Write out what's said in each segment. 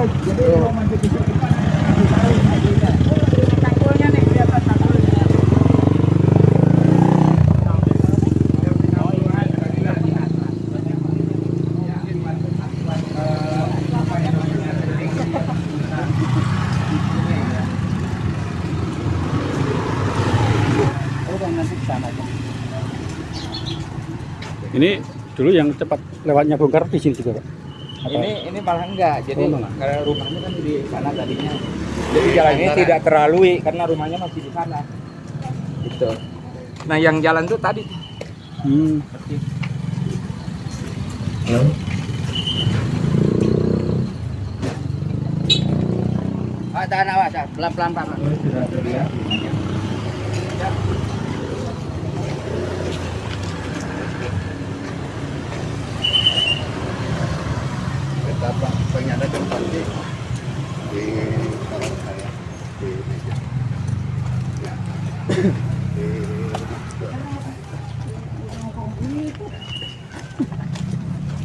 Jadi mau mandi di sini. Tanggulnya nih, biasa tanggulnya. Ini dulu yang cepat lewatnya bongkar di sini juga, Pak? Apa? Ini malah enggak. Jadi Oh, malah. karena rumahnya kan di sana tadinya. Jadi jalan ini tidak terlalui karena rumahnya masih di sana. Gitu. Nah, yang jalan tuh tadi. Seperti. Halo. Tahan awas, pelan-pelan Pak. Sudah terlihat. Betapa pengen ada tempat di sarang saya di meja. Ya.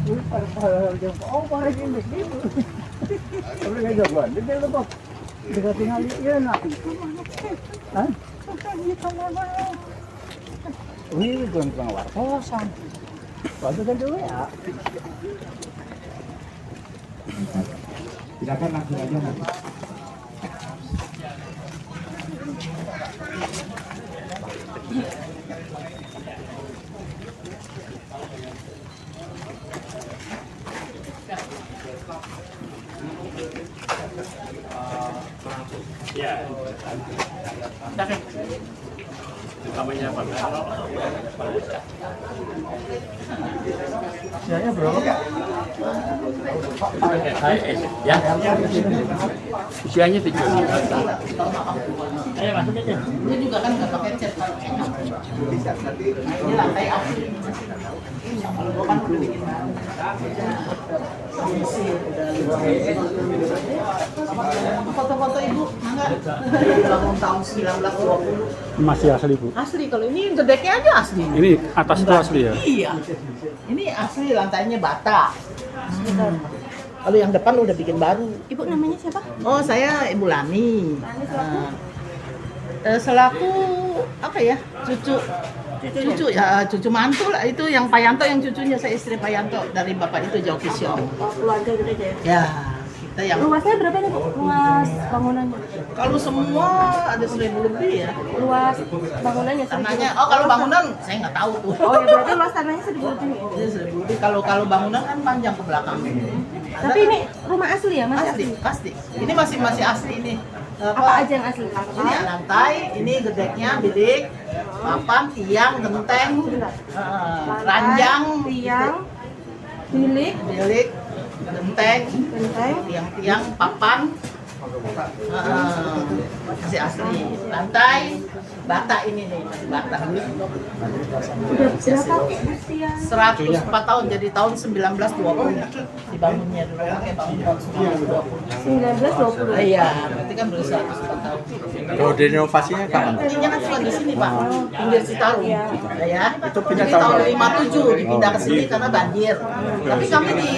Di Oh, parang hindi dito. Sabi nga jagoan, hindi na ba? Hindi ka tingali yan natin. Ha? Uy, doon pang wartosan. Bago ka doon ya. Silakan langsung aja nanti. Sianya berapa? Ya. Usianya 7. Ayo masuk aja. Ini juga kan nggak pakai cat. Ini lantai asli. Kalau gua kan udah bikin baru. Foto-foto ibu, mangga. Bangun tahun 1920. Masih asli, Bu? Asli, kalau ini gedeknya aja asli. Ini atas itu asli ya? Iya. Ini asli lantainya bata. Kalau yang depan udah bikin baru. Ibu namanya siapa? Oh, saya Ibu Lani. Selaku apa ya? Cucu ya, cucu mantu lah, itu yang Payanto, yang cucunya, saya istri Payanto dari bapak itu Jokisyo. Oh, keluarga gitu aja ya? Ya, kita yang Luasnya berapa nih, Bu? Luas bangunannya? kalau semua ada 1.000 lebih ya. Luas bangunannya? Tanahnya, oh kalau bangunan saya nggak tahu tuh. Oh ya, berarti luas tanahnya 1.000 lebih. Ini 1.000 lebih. Kalau bangunan kan panjang ke belakang. Tapi ini rumah asli ya? Masih asli, asli? pasti. Ini masih asli ini. Apa aja yang asli? Ini lantai, ini gedeknya, bilik, papan, tiang, genteng, ranjang, tiang, bilik, genteng, genteng. tiang-tiang, papan, masih asli. Lantai, bata ini nih, bata. Udah berapa usia? 104 tahun, jadi tahun 1920 dibangunnya dulu, pakai bangun tahun 1920. 1920. Iya, berarti kan baru 104 tahun. Kalau renovasinya kapan? Ininya kan cuma di sini Pak, pinggir Citarum. Ya, Itu pindah jadi tahun tahun berapa? 57 dipindah ke sini karena banjir. Tapi kami di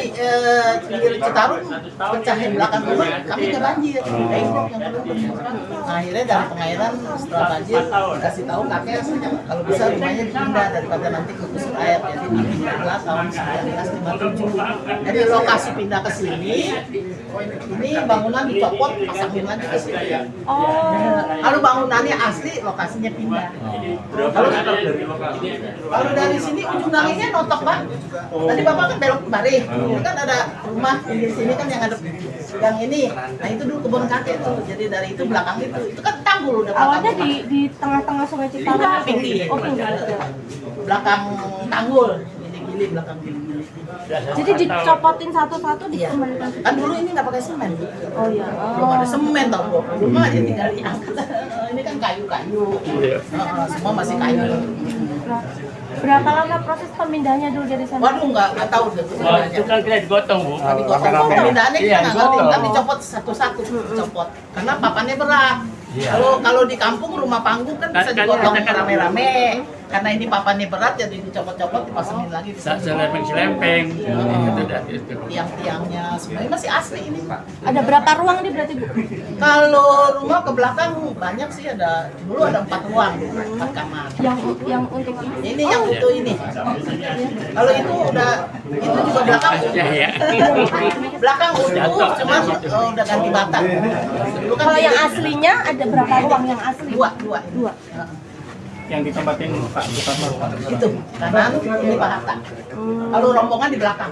pinggir Citarum, pecah di belakang rumah, kami nggak banjir. Tembok yang belum. Nah, akhirnya dari pengairan setelah banjir dikasih tahu kakek kalau bisa rumahnya dipindah daripada nanti kegusur air. Jadi dipindahlah tahun 1957. Jadi lokasi pindah ke sini, ini bangunan dicopot, pasangin lagi ke sini. Oh, Kalau bangunannya asli, lokasinya pindah. Kalau dari sini ujung gangnya notok Pak. Tadi Bapak kan belok kemari. Ini kan ada rumah pinggir sini kan yang ada yang ini. Nah itu dulu kebun kakek tuh. Jadi dari itu belakang itu kan tanggul udah belakang. awalnya di tengah-tengah Sungai Citarum. Enggak, pinggir. Oh, pinggir aja. Belakang tanggul. Gili-gili belakang gili-gili. Jadi dicopotin satu-satu Iya. dikembalikan. Kan dulu ini nggak pakai semen. Oh iya. Belum ada semen tau Bu. Dulu mah aja tinggal diangkat. Ini kan kayu-kayu. Semua masih kayu. Nah, berapa lama proses pemindahannya dulu dari sana? Waduh, nggak tahu deh. Oh, itu kan kita digotong, Bu. Kami gotong. Rame-rame. Pemindahannya kita Iya, nggak ngerti. digotong. Kami copot satu-satu, copot. Karena papannya berat. Iya. Kalau di kampung rumah panggung kan bisa Kan digotong kita kan- rame-rame. karena ini papannya berat jadi dicopot-copot dipasangin lagi di sini. Selempeng-selempeng. Itu dah itu. Tiang-tiangnya sebenarnya masih asli ini Pak. Ada berapa ruang nih berarti Bu? Kalau rumah ke belakang banyak sih, ada dulu ada 4 ruang, 4 kamar. Yang untuk Ini yang utuh ini. Kalau itu udah, itu juga belakang. Ya, ya. Belakang utuh, cuma udah ganti batang. Dulu kan kalau yang aslinya ada berapa ruang yang asli? dua. Yang ditempatin Pak Bupati. Itu kanan, ini Pak Hatta. Kalau rombongan di belakang.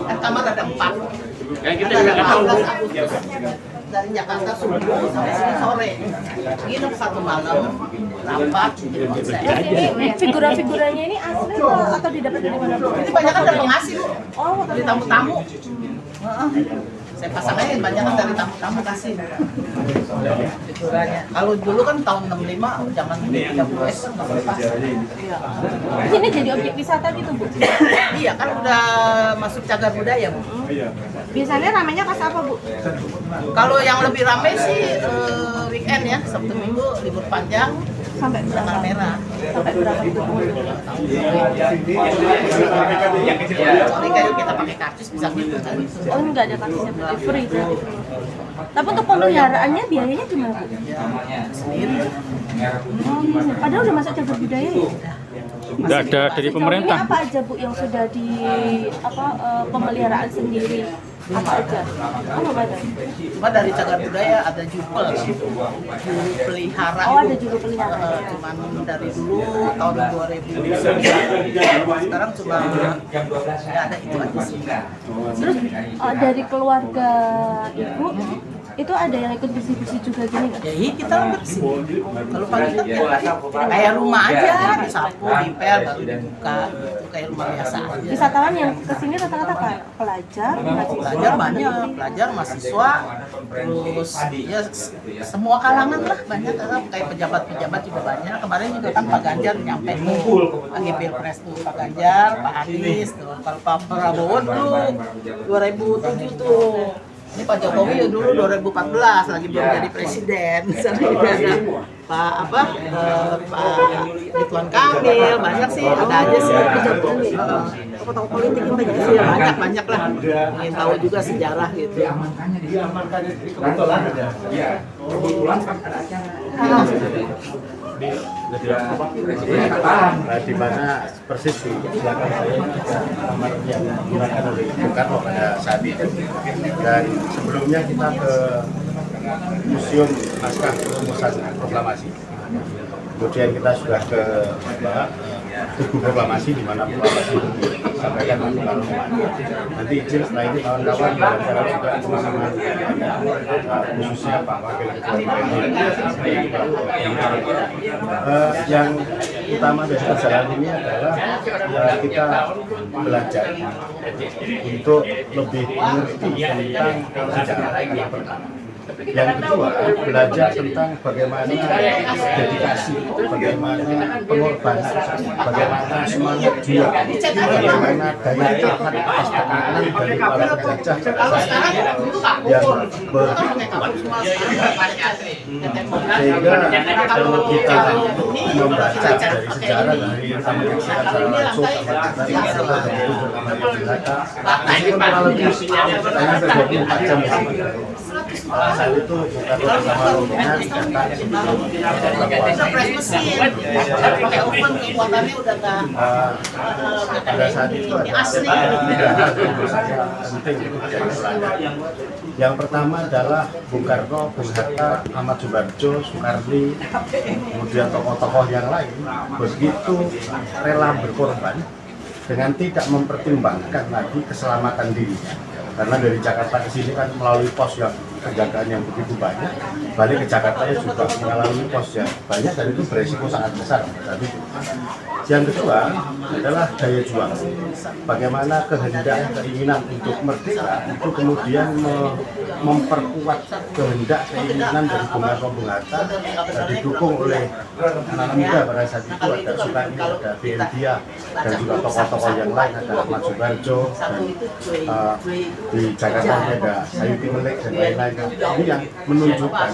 Kan kamar ada 4. Yang kita Ada nggak tahu. 14 Agustus. Dari Jakarta subuh sampai sini sore. Nginep 1 malam, rapat, bikin konsep. Ini figura-figuranya ini asli atau didapat dari mana Bu? Ini banyak kan dari pengasih Bu. Oh, Dari tamu-tamu. Heeh. Saya pasang aja banyak kan dari tamu-tamu kasih. Figuranya. Kalau dulu kan tahun 65 zaman 30S kan nggak boleh pasang. Iya. ini jadi objek wisata gitu Bu? Iya kan udah masuk cagar budaya Bu. Biasanya ramainya pas apa Bu? Kalau yang lebih ramai sih weekend ya, Sabtu Minggu libur panjang, Sampai berapa? tanggal merah. Sampai berapa pengunjung? Sorry kayak kita pakai karcis bisa gitu kan. Oh ini nggak ada kartusnya berarti free berarti. Tapi untuk pemeliharaannya biayanya gimana Bu? Sendiri. Padahal udah masuk cagar budaya ya? Nggak ada dari Sejauh pemerintah. ini apa aja Bu yang sudah di pemeliharaan sendiri? Apa aja? Oh nggak ada. Cuma dari cagar budaya ada jupel, juru pelihara. Oh ada juru pelihara. Cuman dari dulu tahun 2009. Sekarang cuma ya ada itu aja sih. Terus dari keluarga Ibu itu ada yang ikut bersih-bersih juga gini nggak? Ya kita bersih. Kalau pagi kan ya, kayak rumah aja, disapu, dipel, baru dibuka. Itu kayak rumah biasa aja. Wisatawan yang kesini rata-rata apa? Pelajar, Pelajar banyak, pelajar, mahasiswa, terus ya semua kalangan lah banyak. Kayak pejabat-pejabat juga banyak. Kemarin juga kan Pak Ganjar nyampe lagi pilpres tuh Pak Ganjar, Pak Anies, tuh. Kalau Pak Prabowo tuh 2007 tuh. Ini Pak Jokowi ya dulu 2014 lagi belum jadi presiden. Sana juga ada Pak Ridwan Kamil, banyak sih, ada aja sih. Tokoh politik yang banyak sih, banyak lah. Ingin tahu juga sejarah gitu. Kebetulan ada. Iya. Kebetulan kan ada acara. Di mana persis di belakang saya kamar yang digunakan oleh Bung Karno pada saat itu. Dan sebelumnya kita ke Museum Naskah Rumusan Proklamasi. Kemudian kita sudah ke Tugu Proklamasi di mana proklamasi itu disampaikan oleh Bung Karno. Nanti izin setelah ini kawan-kawan wawancara juga bersama khususnya Pak Wakil Ketua yang utama dari perjalanan ini adalah kita belajar untuk lebih mengerti tentang sejarah yang pertama. Yang kedua, belajar tentang bagaimana dedikasi, bagaimana pengorbanan, bagaimana semangat juang, bagaimana daya tahan atas tekanan dari para penjajah yang sehingga kalau kita membaca dari sejarah dari menyaksikan secara langsung sama kita dari itu Belanda, itu kurang lebih hanya 24 jam saat itu bukan bersama rombongan datang Bisa press mesin, pakai oven kekuatannya udah nggak pada saat itu ada asli. tiga hal yang saya penting untuk jadi pelajaran. Yang pertama adalah Bung Karno, Bung Hatta, Ahmad Subarjo, Soekarni, kemudian tokoh-tokoh yang lain begitu rela berkorban dengan tidak mempertimbangkan lagi keselamatan dirinya. Karena dari Jakarta ke sini kan melalui pos yang penjagaan yang begitu banyak, balik ke Jakarta juga melalui pos yang banyak dan itu beresiko sangat besar. Tapi yang kedua adalah daya juang. Bagaimana kehendak keinginan untuk merdeka itu kemudian memperkuat kehendak keinginan dari Bung Karno Bung Hatta, didukung oleh anak-anak muda pada saat itu, ada Soekarno, ada BNDIA, dan juga tokoh-tokoh yang lain, ada Ahmad Subarjo, dan di Jakarta ada Sayuti Melik dan lain-lain. Ini yang menunjukkan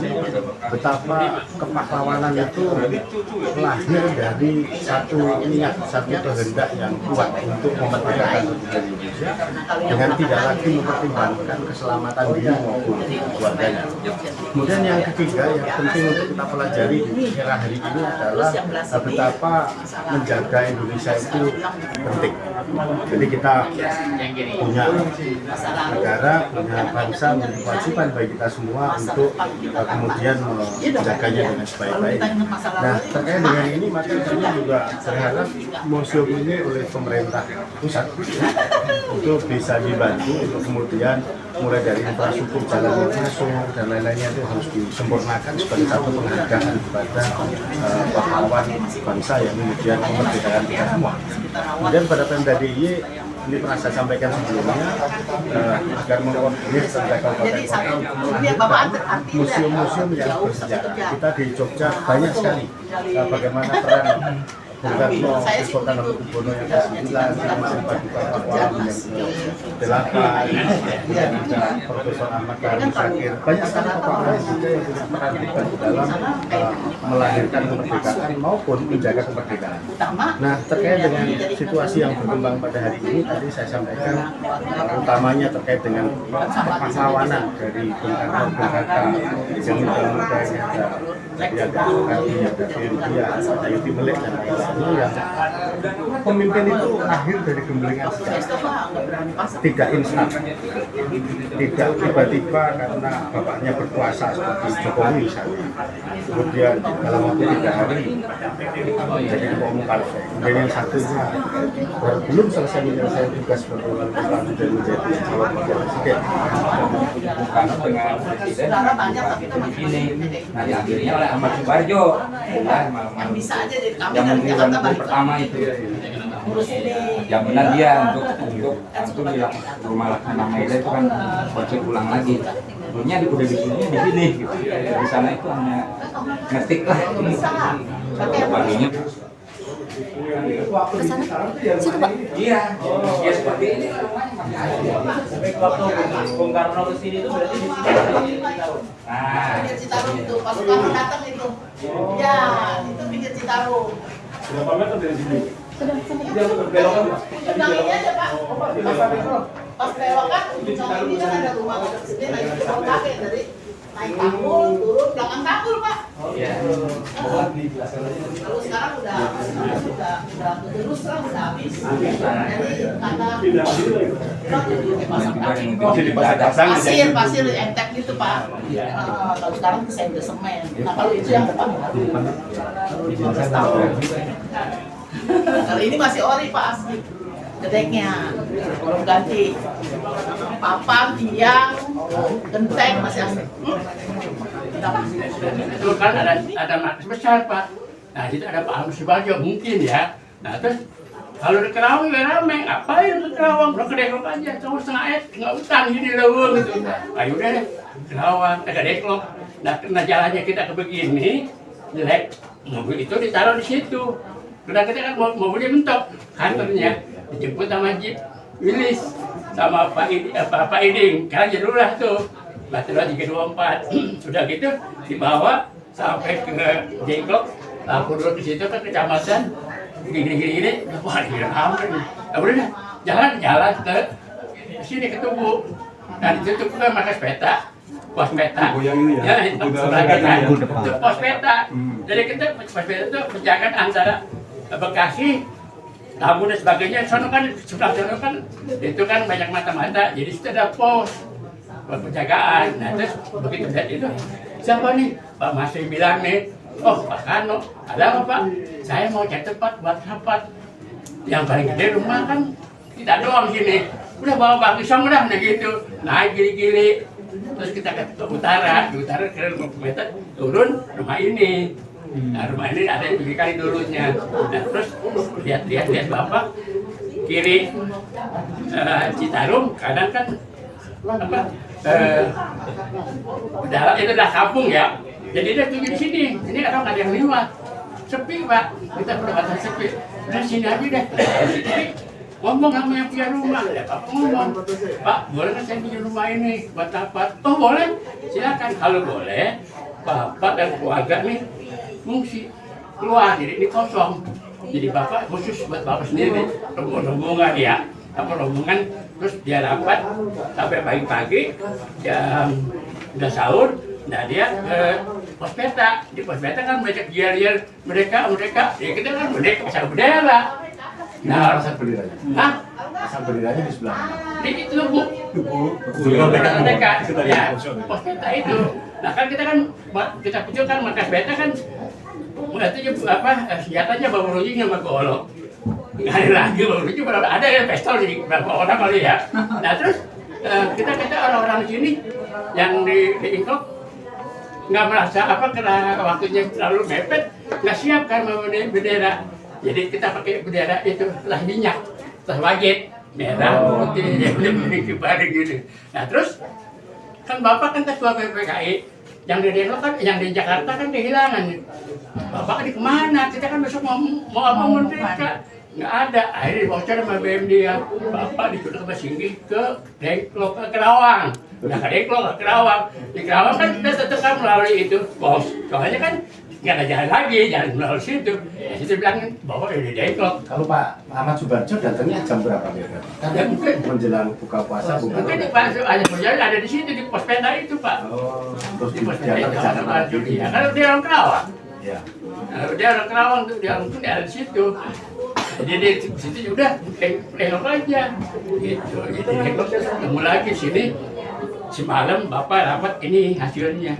betapa kepahlawanan itu lahir dari satu niat, satu kehendak yang kuat untuk memerdekakan Republik Indonesia dengan tidak lagi mempertimbangkan keselamatan diri maupun keluarganya. Kemudian yang ketiga yang penting untuk kita pelajari di era hari ini adalah betapa menjaga Indonesia itu penting. Jadi kita punya negara, punya bangsa, memiliki kewajiban bagi kita semua untuk kemudian menjaganya dengan sebaik-baik. Nah, terkait dengan ini maka kami juga berharap museum ini oleh pemerintah pusat itu bisa dibantu untuk kemudian mulai dari infrastruktur jalan yang masuk dan lain-lainnya itu harus disempurnakan sebagai satu penghargaan kepada pahlawan bangsa yang kemudian memerdekakan kita semua. Kemudian pada Pemda DIY ini pernah saya sampaikan sebelumnya agar mengkoordinir tentang kabupaten kota museum-museum yang bersejarah. Kita di Jogja banyak sekali bagaimana peran Bung Karno, Sultan Hamengkubuwono yang ke-9, Mesin Paduka Pakualaman yang ke-8, kemudian ada Profesor Ahmad Dhani Shakir. Banyak sekali tokoh juga yang punya peran hebat dalam melahirkan kemerdekaan maupun menjaga kemerdekaan. Nah, terkait dengan situasi yang berkembang pada hari ini, tadi saya sampaikan utamanya terkait dengan kepahlawanan dari Bung Karno, Bung Hatta, yang muda ini ada Soekarno, ada BNDIA, ada Sayuti Melik dan lain-lain yang pemimpin itu lahir dari gemblengan sejarah, tidak instan, tidak tiba-tiba karena bapaknya berkuasa seperti Jokowi misalnya, kemudian dalam waktu 3 hari menjadi ketua umum partai. Dan yang satunya belum selesai menyelesaikan tugas sebagai wali kota dan menjadi calon wakil presiden. Bukan dengan presiden begini. Nah, akhirnya oleh Ahmad Subarjo, malam-malam zaman Jakarta pertama itu, yang benar dia untuk bilang rumah Laksana Maida itu kan konsep ulang lagi. Sebelumnya udah di sini di sini gitu. Di sana itu hanya ngetik lah. Paginya Ke sana? Situ, Pak? iya, ya seperti ini. Waktu Bung Karno ke sini itu berarti di sini. Nah, Pinggir Citarum itu, pas Soekarno datang itu. Ya, itu pinggir Citarum. Berapa meter dari sini? Sebenarnya aja Pak. Pas belokan, ujung ini kan ada rumah gede lagi di bawah kakek dari naik tanggul, turun belakang tanggul Pak. iya. Kalau sekarang udah terus lah, udah habis. Jadi karena pasir entek gitu Pak. Kalau sekarang itu sender semen. Nah kalau itu yang depan baru 15 tahun. Kalau ini masih ori Pak asli. Gedeknya belum ganti. Papan, tiang, genteng masih asli. Itu kan ada markas besar Pak. Nah itu ada Pak Ahmad Subarjo mungkin ya. Nah terus kalau di Kerawang ya rame, ngapain ke Kerawang? Udah kedekok aja, cuma setengah utang gini lewung gitu. Ayo udah deh, Kerawang, agak deklok. Nah karena jalannya kita ke begini, jelek, mobil itu ditaruh di situ. Karena kita kan mobilnya mentok, kantornya dijemput sama Jeep Willys sama Pak Iding, karena jadullah tuh. Batu 324, sudah gitu dibawa sampai ke Jengklok, lapor dulu ke situ ke kecamatan, gini, wah gila amat nih. Udah jalan ke sini ke Tugu, dan itu tuh kan markas peta, pos peta. Yang ini ya, Sebelah kanan itu pos peta. Jadi kita pos peta itu penjagaan antara Bekasi, Tamu dan sebagainya. Sono kan sebelah sono kan itu kan banyak mata-mata, jadi situ ada pos penjagaan. Nah terus begitu lihat itu, siapa nih? Pak Masih bilang nih, oh Pak Karno, ada apa Pak? Saya mau cari tempat buat rapat. Yang paling gede rumah kan kita doang sini. Udah bawa Pak Kisong udah gitu, naik gili-gili. Terus kita ke utara, di utara kira 50 meter, turun rumah ini. Nah rumah ini ada yang kali dulunya. Nah terus lihat Bapak, kiri Citarum, kanan kan dalam itu dah kampung ya. Jadi dia tinggal di sini. Ini orang ada yang lewat. Sepi Pak. Kita berdekatan sepi. Di sini aja deh. Sepi. Ngomong sama yang punya rumah, ya Pak ngomong, Pak boleh kan saya punya rumah ini buat apa? Oh boleh, silakan. Kalau boleh, Bapak dan keluarga nih fungsi keluar, jadi ini kosong. Jadi Bapak khusus buat Bapak sendiri, rombongan ya, apa rombongan, terus dia rapat sampai pagi-pagi, jam udah sahur, nah dia ke pos peta. Di pos peta kan banyak gial-gial mereka, ya kita kan besar bendera. Nah, Asal benderanya. Hah? Asal benderanya di sebelah mana? Di itu bu, mereka, ya, pos peta itu. Nah kan kita kecil kan markas beta kan, itu apa senjatanya bawa runcing sama golok. Nggak ada lagi bawa runcing, ada yang pistol di beberapa orang kali ya. Nah terus kita orang-orang sini yang di Ingkok nggak merasa apa karena waktunya terlalu mepet, nggak siap kan membawa bendera. Jadi kita pakai bendera itu lah minyak, lah wajib merah, putih, yang kibar gini. Nah terus kan Bapak kan ketua PPKI, yang di Depok kan, yang di Jakarta kan kehilangan. Bapak di kemana? Kita kan besok mau apa mereka? Nggak ada. Akhirnya bocor sama BM dia. Bapak disuruh ke Singgih ke Dengklok ke Kerawang. Nah ke Dengklok ke Kerawang. Di Kerawang kan kita tetap kan melalui itu pos. Soalnya kan nggak ada jalan lagi, jalan melalui situ. Ya situ bilang bahwa di Dengklok. Kalau Pak Ahmad Subarjo datangnya jam berapa kira-kira? Kan Ya, mungkin. menjelang buka puasa bukan? Mungkin Pak ada berjalan ada di situ di pos peta itu Pak. Oh, terus Di pos peta diantar itu ke sana lagi. ya. Kalau dia orang Kerawang. Ya. Nah, dia orang Kerawang tuh, dia mungkin ada di situ. Jadi di situ udah nengok aja. Gitu. Jadi nengok ketemu lagi sini. Semalam Bapak dapat ini hasilnya.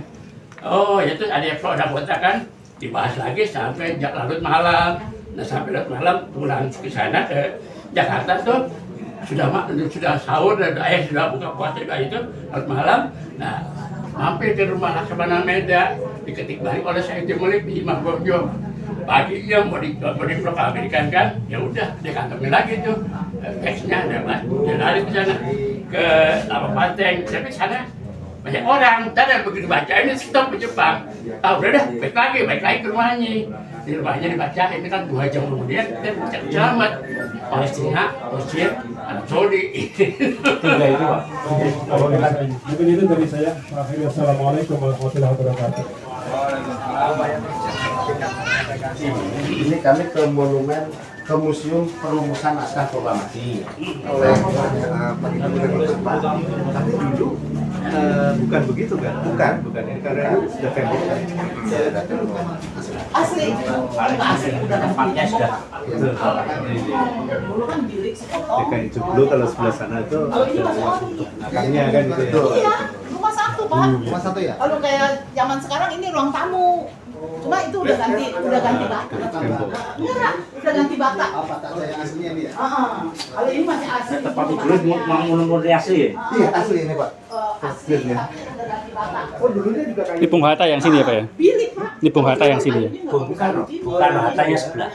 Oh, itu ada yang kota kan dibahas lagi sampai larut malam. Nah, sampai larut malam pulang ke sana ke Jakarta tuh sudah sahur dan sudah buka puasa juga itu larut malam. Nah, mampir ke rumah Laksamana Meda, diketik balik oleh saya Timulip di Imam Bojo. Paginya mau diproklamirkan kan, ya udah dikantongin lagi tuh teksnya, ada mas, dia lari ke sana ke Lapa Panteng, tapi sana banyak orang, tadi begitu baca ini stop ke Jepang, udah dah, balik lagi ke rumahnya, di rumahnya dibaca, ini kan 2 jam kemudian kita ucap selamat Palestina, Mesir, Arab Saudi. 3 itu Pak. Mungkin itu dari saya. Akhirnya assalamualaikum warahmatullahi wabarakatuh. Ini kami ke monumen, ke museum perumusan naskah proklamasi oleh Pak Ibu Ketua. Tapi dulu bukan begitu kan? Bukan ini karena sudah Februari. Asli udah Tempatnya sudah. dulu kan bilik sepotong. DKI Joglo kalau sebelah sana itu belakangnya kan itu ya. Iya, rumah satu Pak. Rumah satu ya? Kalau kayak zaman sekarang ini ruang tamu. Cuma itu udah ganti bata. Enggak, udah ganti bata. Bata yang aslinya ini ya? Kalau ini masih asli. Tempat tidur mau asli ya? Iya asli ini Pak. Asli, tapi udah ganti bata. Oh dulunya juga kayak Ini Bung Hatta yang sini ya Pak ya? Bilik Pak. Ini Bung Hatta yang sini ya? Bukan, hatanya sebelah.